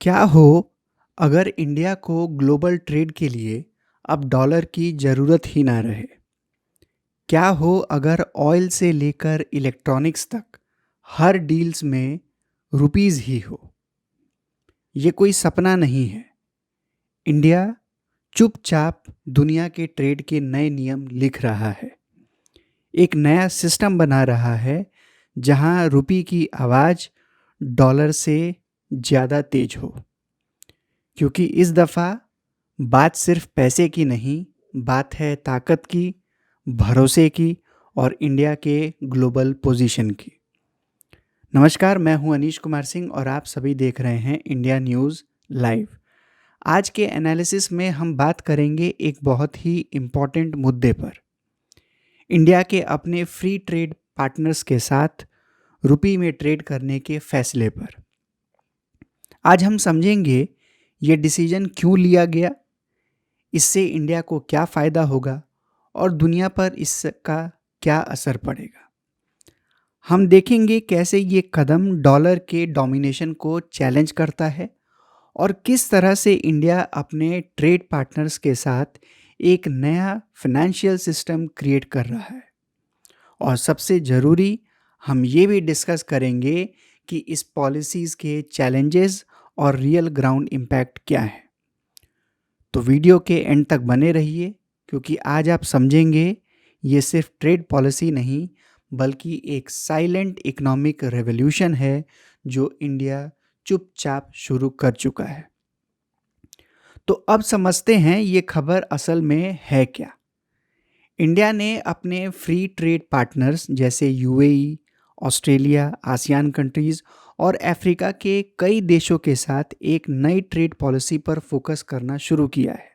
क्या हो अगर इंडिया को ग्लोबल ट्रेड के लिए अब डॉलर की ज़रूरत ही ना रहे? क्या हो अगर ऑयल से लेकर इलेक्ट्रॉनिक्स तक हर डील्स में रुपीस ही हो? ये कोई सपना नहीं है। इंडिया चुपचाप दुनिया के ट्रेड के नए नियम लिख रहा है। एक नया सिस्टम बना रहा है जहां रुपी की आवाज़ डॉलर से ज़्यादा तेज हो। क्योंकि इस दफ़ा बात सिर्फ पैसे की नहीं, बात है ताकत की, भरोसे की और इंडिया के ग्लोबल पोजीशन की। नमस्कार, मैं हूं अनीश कुमार सिंह और आप सभी देख रहे हैं इंडिया न्यूज़ लाइव। आज के एनालिसिस में हम बात करेंगे एक बहुत ही इम्पॉर्टेंट मुद्दे पर, इंडिया के अपने फ्री ट्रेड पार्टनर्स के साथ रुपी में ट्रेड करने के फैसले पर। आज हम समझेंगे ये डिसीजन क्यों लिया गया, इससे इंडिया को क्या फ़ायदा होगा और दुनिया पर इसका क्या असर पड़ेगा। हम देखेंगे कैसे ये कदम डॉलर के डोमिनेशन को चैलेंज करता है और किस तरह से इंडिया अपने ट्रेड पार्टनर्स के साथ एक नया फाइनेंशियल सिस्टम क्रिएट कर रहा है। और सबसे ज़रूरी, हम ये भी डिस्कस करेंगे कि इस पॉलिसीज़ के चैलेंजेस और रियल ग्राउंड इम्पैक्ट क्या है। तो वीडियो के एंड तक बने रहिए, क्योंकि आज आप समझेंगे ये सिर्फ ट्रेड पॉलिसी नहीं बल्कि एक साइलेंट इकोनॉमिक रेवोल्यूशन है जो इंडिया चुपचाप शुरू कर चुका है। तो अब समझते हैं ये खबर असल में है क्या। इंडिया ने अपने फ्री ट्रेड पार्टनर्स जैसे यूएई, ऑस्ट्रेलिया, आसियान कंट्रीज़ और अफ्रीका के कई देशों के साथ एक नई ट्रेड पॉलिसी पर फोकस करना शुरू किया है।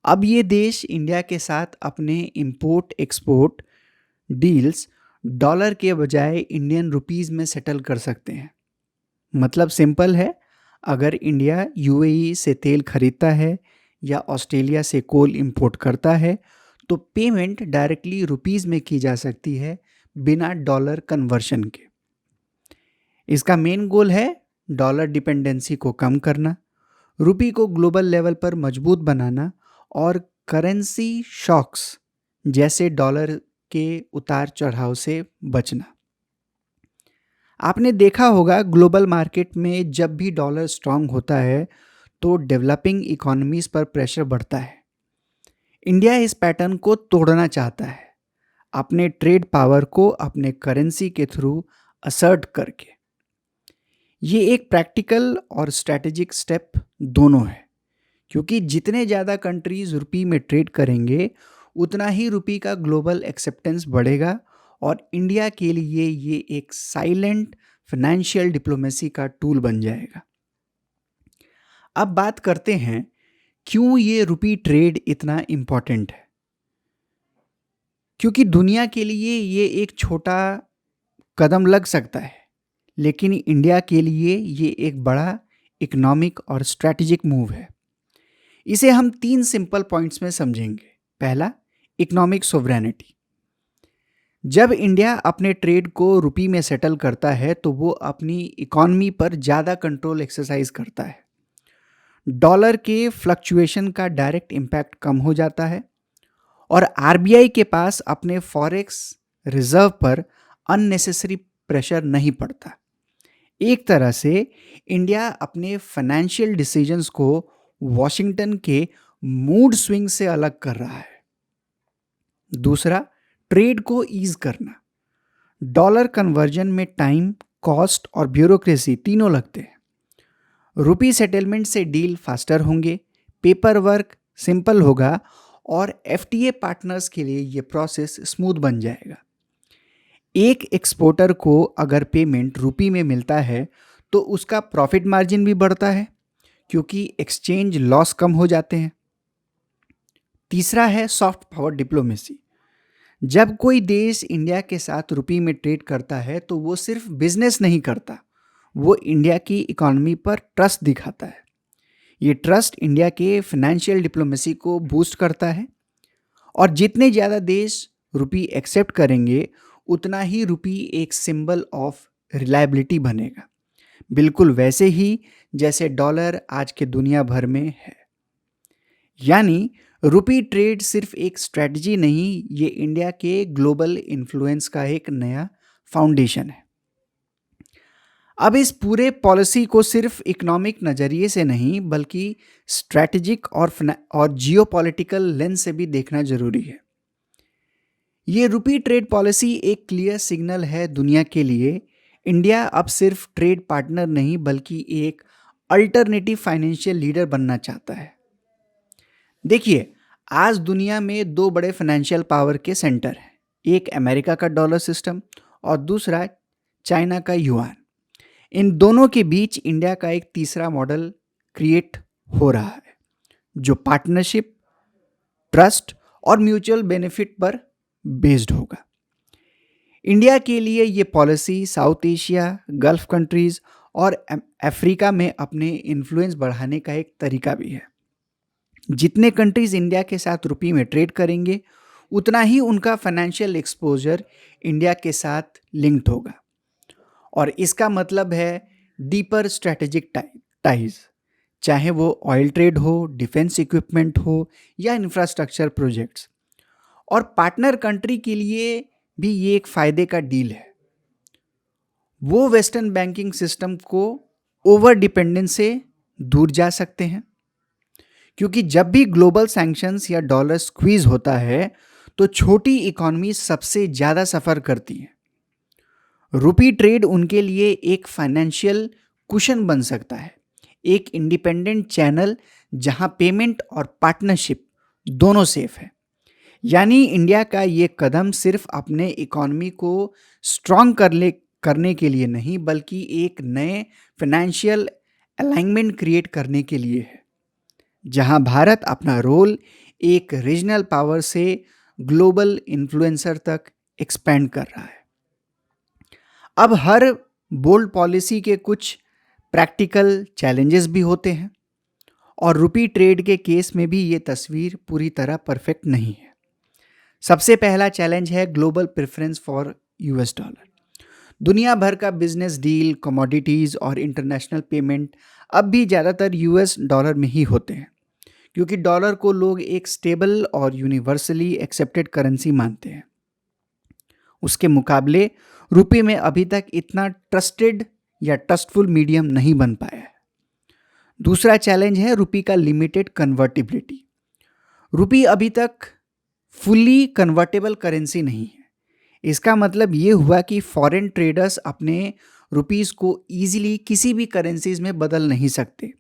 अब ये देश इंडिया के साथ अपने इंपोर्ट एक्सपोर्ट डील्स डॉलर के बजाय इंडियन रुपीस में सेटल कर सकते हैं। मतलब सिंपल है, अगर इंडिया यूएई से तेल खरीदता है या ऑस्ट्रेलिया से कोल इंपोर्ट करता है तो पेमेंट डायरेक्टली रुपीस में की जा सकती है बिना डॉलर कन्वर्शन के। इसका मेन गोल है डॉलर डिपेंडेंसी को कम करना, रुपी को ग्लोबल लेवल पर मजबूत बनाना और करेंसी शॉक्स जैसे डॉलर के उतार चढ़ाव से बचना। आपने देखा होगा ग्लोबल मार्केट में जब भी डॉलर स्ट्रांग होता है तो डेवलपिंग इकोनॉमीज पर प्रेशर बढ़ता है। इंडिया इस पैटर्न को तोड़ना चाहता है, अपने ट्रेड पावर को अपने करेंसी के थ्रू असर्ट करके। ये एक प्रैक्टिकल और स्ट्रैटेजिक स्टेप दोनों है, क्योंकि जितने ज़्यादा कंट्रीज रुपी में ट्रेड करेंगे उतना ही रुपी का ग्लोबल एक्सेप्टेंस बढ़ेगा और इंडिया के लिए ये एक साइलेंट फाइनेंशियल डिप्लोमेसी का टूल बन जाएगा। अब बात करते हैं क्यों ये रुपी ट्रेड इतना इम्पॉर्टेंट है। क्योंकि दुनिया के लिए ये एक छोटा कदम लग सकता है, लेकिन इंडिया के लिए ये एक बड़ा इकोनॉमिक और स्ट्रैटेजिक मूव है। इसे हम 3 सिंपल पॉइंट्स में समझेंगे। पहला, इकोनॉमिक सोवरेनिटी। जब इंडिया अपने ट्रेड को रुपी में सेटल करता है तो वो अपनी इकॉनमी पर ज़्यादा कंट्रोल एक्सरसाइज करता है। डॉलर के फ्लक्चुएशन का डायरेक्ट इम्पैक्ट कम हो जाता है और आरबीआई के पास अपने फॉरेक्स रिजर्व पर अननेसेसरी प्रेशर नहीं पड़ता। एक तरह से इंडिया अपने फाइनेंशियल डिसीजंस को वॉशिंगटन के मूड स्विंग से अलग कर रहा है। दूसरा, ट्रेड को ईज करना। डॉलर कन्वर्जन में टाइम, कॉस्ट और ब्यूरोक्रेसी तीनों लगते हैं। रुपी सेटलमेंट से डील फास्टर होंगे, पेपर वर्क सिंपल होगा और एफटीए पार्टनर्स के लिए ये प्रोसेस स्मूथ बन जाएगा। एक एक्सपोर्टर को अगर पेमेंट रुपी में मिलता है तो उसका प्रॉफिट मार्जिन भी बढ़ता है, क्योंकि एक्सचेंज लॉस कम हो जाते हैं। तीसरा है सॉफ्ट पावर डिप्लोमेसी। जब कोई देश इंडिया के साथ रुपी में ट्रेड करता है तो वो सिर्फ बिजनेस नहीं करता, वो इंडिया की इकोनॉमी पर ट्रस्ट दिखाता है। ये ट्रस्ट इंडिया के फाइनेंशियल डिप्लोमेसी को बूस्ट करता है और जितने ज़्यादा देश रुपी एक्सेप्ट करेंगे उतना ही रुपी एक सिंबल ऑफ रिलायबिलिटी बनेगा। बिल्कुल वैसे ही जैसे डॉलर आज के दुनिया भर में है। यानी रुपी ट्रेड सिर्फ एक स्ट्रेटजी नहीं, ये इंडिया के ग्लोबल इन्फ्लुएंस का एक नया फाउंडेशन है। अब इस पूरे पॉलिसी को सिर्फ इकोनॉमिक नज़रिए से नहीं बल्कि स्ट्रैटेजिक और जियोपॉलिटिकल लेंस से भी देखना जरूरी है। ये रुपी ट्रेड पॉलिसी एक क्लियर सिग्नल है दुनिया के लिए। इंडिया अब सिर्फ ट्रेड पार्टनर नहीं बल्कि एक अल्टरनेटिव फाइनेंशियल लीडर बनना चाहता है। देखिए, आज दुनिया में दो बड़े फाइनेंशियल पावर के सेंटर हैं, एक अमेरिका का डॉलर सिस्टम और दूसरा चाइना का युआन। इन दोनों के बीच इंडिया का एक तीसरा मॉडल क्रिएट हो रहा है जो पार्टनरशिप, ट्रस्ट और म्यूचुअल बेनिफिट पर बेस्ड होगा। इंडिया के लिए ये policy south Asia, gulf countries और अफ्रीका में अपने इन्फ्लुएंस बढ़ाने का एक तरीका भी है। जितने कंट्रीज इंडिया के साथ रुपये में ट्रेड करेंगे उतना ही उनका फाइनेंशियल एक्सपोजर इंडिया के साथ लिंक्ड होगा और इसका मतलब है डीपर स्ट्रेटेजिक टाइज, चाहे वो ऑयल ट्रेड हो, डिफेंस इक्विपमेंट हो या इंफ्रास्ट्रक्चर प्रोजेक्ट्स। और पार्टनर कंट्री के लिए भी ये एक फायदे का डील है। वो वेस्टर्न बैंकिंग सिस्टम को ओवर डिपेंडेंस से दूर जा सकते हैं, क्योंकि जब भी ग्लोबल सैंक्शंस या डॉलर स्क्वीज होता है तो छोटी इकोनॉमी सबसे ज़्यादा सफ़र करती है। रुपी ट्रेड उनके लिए एक फाइनेंशियल कुशन बन सकता है, एक इंडिपेंडेंट चैनल जहां पेमेंट और पार्टनरशिप दोनों सेफ है। यानी इंडिया का ये कदम सिर्फ अपने इकोनॉमी को स्ट्रॉन्ग करने के लिए नहीं बल्कि एक नए फाइनेंशियल अलाइनमेंट क्रिएट करने के लिए है, जहां भारत अपना रोल एक रीजनल पावर से ग्लोबल इन्फ्लुएंसर तक एक्सपेंड कर रहा है। अब हर बोल्ड पॉलिसी के कुछ प्रैक्टिकल चैलेंजेस भी होते हैं और रुपी ट्रेड के केस में भी ये तस्वीर पूरी तरह परफेक्ट नहीं है। सबसे पहला चैलेंज है global preference for US dollar. दुनिया भर का बिजनेस डील, कमोडिटीज़ और इंटरनेशनल पेमेंट अब भी ज़्यादातर यूएस डॉलर में ही होते हैं, क्योंकि डॉलर को लोग एक स्टेबल और यूनिवर्सली एक्सेप्टेड करेंसी मानते हैं। उसके मुकाबले रुपये में अभी तक इतना ट्रस्टेड या ट्रस्टफुल मीडियम नहीं बन पाया है। दूसरा चैलेंज है रुपये का लिमिटेड कन्वर्टिबिलिटी। रुपये अभी तक फुल्ली कन्वर्टेबल करेंसी नहीं है। इसका मतलब ये हुआ कि फॉरेन ट्रेडर्स अपने रुपीस को ईजिली किसी भी करेंसीज में बदल नहीं सकते।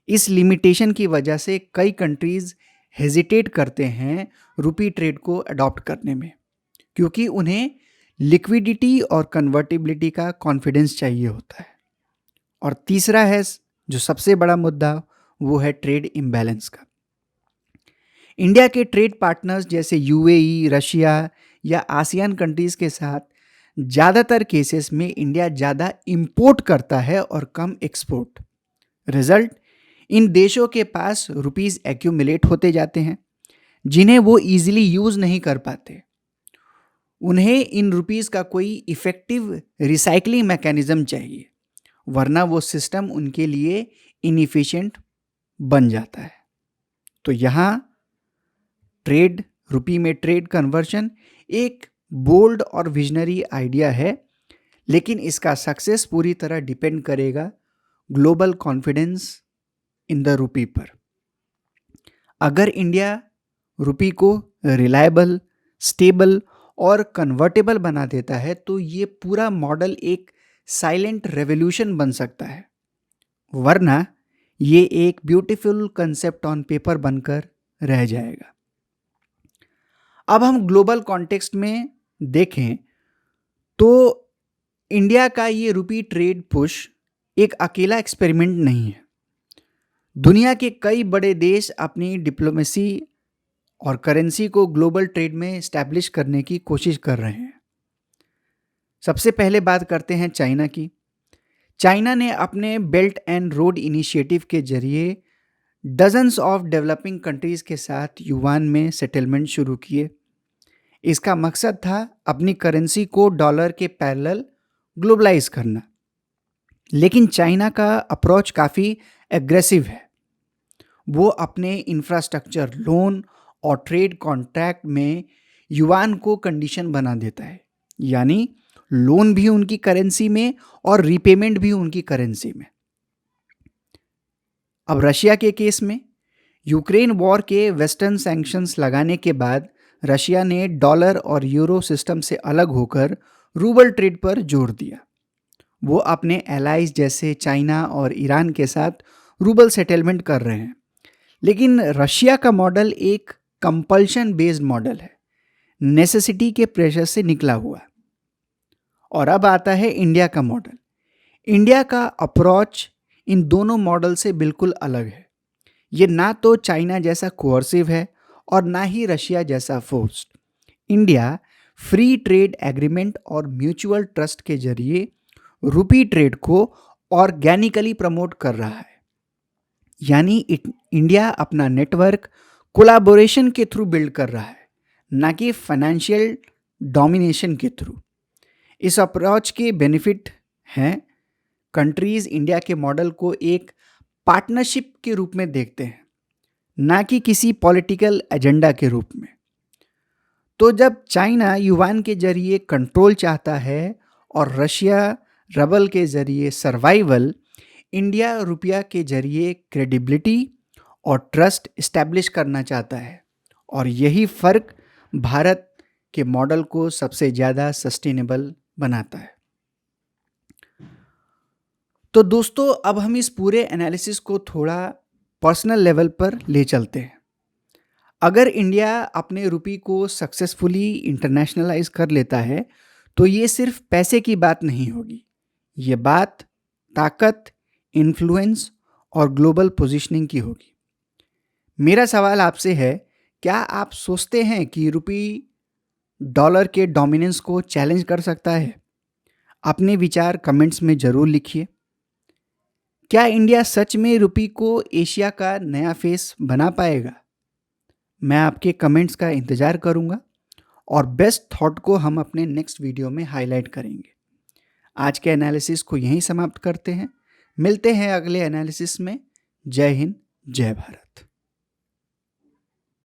इस लिमिटेशन की वजह से कई कंट्रीज हेजिटेट करते हैं रुपी ट्रेड को अडॉप्ट करने में, क्योंकि उन्हें लिक्विडिटी और कन्वर्टिबिलिटी का कॉन्फिडेंस चाहिए होता है। और तीसरा है जो सबसे बड़ा मुद्दा, वो है ट्रेड इम्बैलेंस का। इंडिया के ट्रेड पार्टनर्स जैसे यूएई, रशिया या आसियान कंट्रीज़ के साथ ज़्यादातर केसेस में इंडिया ज़्यादा इंपोर्ट करता है और कम एक्सपोर्ट। रिजल्ट, इन देशों के पास रुपीस एक्यूमुलेट होते जाते हैं जिन्हें वो इजीली यूज़ नहीं कर पाते। उन्हें इन रुपीस का कोई इफ़ेक्टिव रिसाइकलिंग मैकेनिज़्म चाहिए, वरना वो सिस्टम उनके लिए इनएफिशिएंट बन जाता है। तो यहाँ ट्रेड, रुपये में ट्रेड कन्वर्जन एक बोल्ड और विजनरी आइडिया है, लेकिन इसका सक्सेस पूरी तरह डिपेंड करेगा global confidence in the rupee पर। अगर इंडिया रुपी को रिलायबल, स्टेबल और कन्वर्टेबल बना देता है तो ये पूरा मॉडल एक साइलेंट रेवोल्यूशन बन सकता है, वरना ये एक ब्यूटीफुल कंसेप्ट ऑन पेपर बनकर रह जाएगा। अब हम ग्लोबल कॉन्टेक्स्ट में देखें तो इंडिया का ये रुपी ट्रेड पुश एक अकेला एक्सपेरिमेंट नहीं है। दुनिया के कई बड़े देश अपनी डिप्लोमेसी और करेंसी को ग्लोबल ट्रेड में इस्टेब्लिश करने की कोशिश कर रहे हैं। सबसे पहले बात करते हैं चाइना की। चाइना ने अपने बेल्ट एंड रोड इनिशिएटिव के जरिए डजन्स ऑफ डेवलपिंग कंट्रीज के साथ युआन में सेटलमेंट शुरू किए। इसका मकसद था अपनी करेंसी को डॉलर के पैरेलल ग्लोबलाइज करना। लेकिन चाइना का अप्रोच काफ़ी एग्रेसिव है। वो अपने इंफ्रास्ट्रक्चर, लोन और ट्रेड कॉन्ट्रैक्ट में युआन को कंडीशन बना देता है, यानी लोन भी उनकी करेंसी में और रीपेमेंट भी उनकी करेंसी में। अब रशिया के केस में यूक्रेन वॉर के वेस्टर्न सैंक्शंस लगाने के बाद रशिया ने डॉलर और यूरो सिस्टम से अलग होकर रूबल ट्रेड पर जोर दिया। वो अपने एलाइज जैसे चाइना और ईरान के साथ रूबल सेटलमेंट कर रहे हैं। लेकिन रशिया का मॉडल एक कंपल्शन बेस्ड मॉडल है, नेसेसिटी के प्रेशर से निकला हुआ। और अब आता है इंडिया का मॉडल। इंडिया का अप्रोच इन दोनों मॉडल से बिल्कुल अलग है। ये ना तो चाइना जैसा कोअर्सिव है और ना ही रशिया जैसा forced. India free trade agreement और म्यूचुअल ट्रस्ट के जरिए रुपी ट्रेड को ऑर्गेनिकली प्रमोट कर रहा है। यानी इंडिया अपना नेटवर्क कोलैबोरेशन के थ्रू बिल्ड कर रहा है, ना कि फाइनेंशियल डोमिनेशन के थ्रू। इस अप्रोच के बेनिफिट हैं, कंट्रीज इंडिया के मॉडल को एक पार्टनरशिप के रूप में देखते हैं, ना कि किसी पॉलिटिकल एजेंडा के रूप में। तो जब चाइना युआन के जरिए कंट्रोल चाहता है और रशिया रबल के जरिए सर्वाइवल, इंडिया रुपया के जरिए क्रेडिबिलिटी और ट्रस्ट इस्टेब्लिश करना चाहता है। और यही फ़र्क भारत के मॉडल को सबसे ज़्यादा सस्टेनेबल बनाता है। तो दोस्तों, अब हम इस पूरे एनालिसिस को थोड़ा पर्सनल लेवल पर ले चलते हैं। अगर इंडिया अपने रुपये को सक्सेसफुली इंटरनेशनलाइज कर लेता है तो ये सिर्फ पैसे की बात नहीं होगी, ये बात ताकत, इन्फ्लुएंस और ग्लोबल पोजीशनिंग की होगी। मेरा सवाल आपसे है, क्या आप सोचते हैं कि रुपये डॉलर के डोमिनेंस को चैलेंज कर सकता है? अपने विचार कमेंट्स में ज़रूर लिखिए। क्या इंडिया सच में रुपये को एशिया का नया फेस बना पाएगा? मैं आपके कमेंट्स का इंतज़ार करूंगा और बेस्ट थॉट को हम अपने नेक्स्ट वीडियो में हाईलाइट करेंगे। आज के एनालिसिस को यहीं समाप्त करते हैं। मिलते हैं अगले एनालिसिस में। जय हिंद, जय भारत।